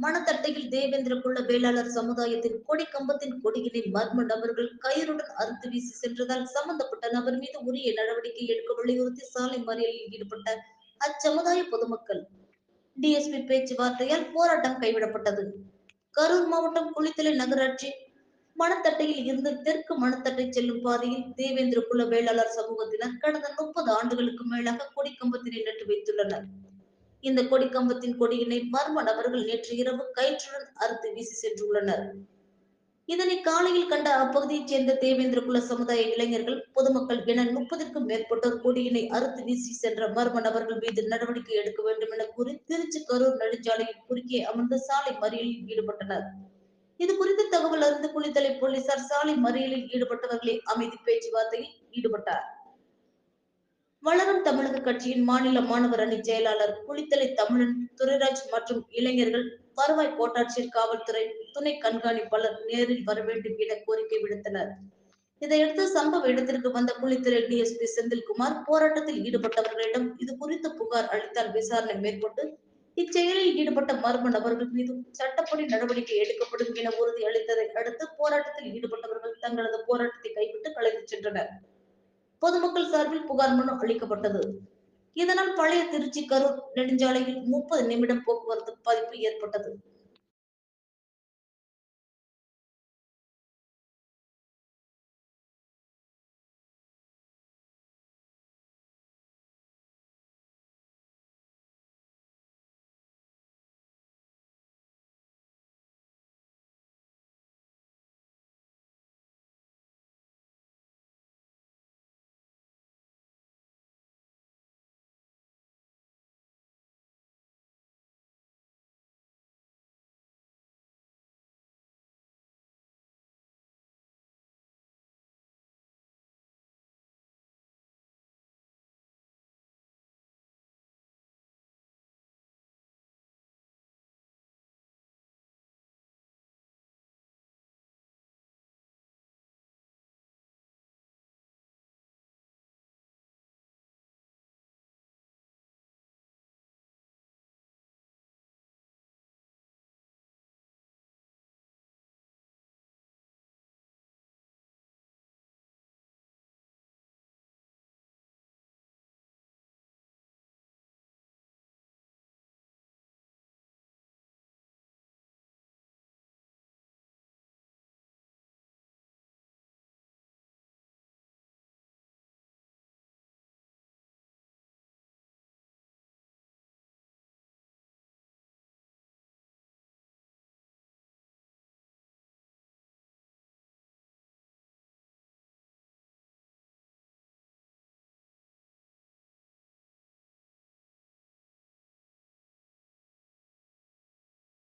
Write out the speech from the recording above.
மணத்தட்டையில் தேவேந்திர குல வேளாளர் சமுதாயத்தின் கொடி கம்பத்தின் கொடியினை மர்ம நபர்கள் கயிறுடன் அறுத்து வீசி சென்றதால் சம்பந்தப்பட்ட நபர் மீது உரிய நடவடிக்கை எடுக்க வலியுறுத்தி சாலை மறியலில் ஈடுபட்ட அச்சமுதாய பொதுமக்கள் டிஎஸ்பி பேச்சுவார்த்தையால் போராட்டம் கைவிடப்பட்டது. கரூர் மாவட்டம் குளித்தலை நகராட்சி மணத்தட்டையில் இருந்து தெற்கு மணத்தட்டை செல்லும் பாதையில் தேவேந்திர குல வேளாளர் சமூகத்தினர் கடந்த 30 ஆண்டுகளுக்கு மேலாக கொடிக்கம்பத்தினை நட்டு வைத்துள்ளனர். இந்த கொடிக்கம்பத்தின் கொடியினை மர்ம நபர்கள் நேற்று இரவு கயிற்றுடன் அறுத்து வீசி சென்றுள்ளனர். இதனை காலையில் கண்ட அப்பகுதியைச் சேர்ந்த தேவேந்திர குல சமுதாய இளைஞர்கள், பொதுமக்கள் என 30க்கும் மேற்பட்டோர் கொடியினை அறுத்து வீசி சென்ற மர்ம நபர்கள் மீது நடவடிக்கை எடுக்க வேண்டும் என கூறி திருச்சி கரூர் நெடுஞ்சாலையில் குறுக்கே அமர்ந்து சாலை மறியலில் ஈடுபட்டனர். இது குறித்து தகவல் அறிந்து குளித்தலை போலீசார் சாலை மறியலில் ஈடுபட்டவர்களை அமைதி பேச்சுவார்த்தையில் ஈடுபட்டார். வளரும் தமிழக கட்சியின் மாநில மாணவர் அணி செயலாளர் குளித்தலை தமிழன் துரைராஜ் மற்றும் இளைஞர்கள் வருவாய் கோட்டாட்சியர், காவல்துறை துணை கண்காணிப்பாளர் நேரில் வர வேண்டும் என கோரிக்கை விடுத்தனர். இதையடுத்து சம்பவ இடத்திற்கு வந்த குளித்தலை டிஎஸ்பி செந்தில்குமார் போராட்டத்தில் ஈடுபட்டவர்களிடம் இது குறித்து புகார் அளித்தால் விசாரணை மேற்கொண்டு இச்செயலில் ஈடுபட்ட மர்ம நபர்கள் மீது சட்டப்படி நடவடிக்கை எடுக்கப்படும் என உறுதி அளித்ததை அடுத்து போராட்டத்தில் ஈடுபட்டவர்கள் தங்களது போராட்டத்தை கைவிட்டு கலைந்து சென்றனர். பொதுமக்கள் சார்பில் புகார் மனு அளிக்கப்பட்டது. இதனால் பழைய திருச்சி கரூர் நெடுஞ்சாலையில் 30 நிமிடம் போக்குவரத்து பாதிப்பு ஏற்பட்டது.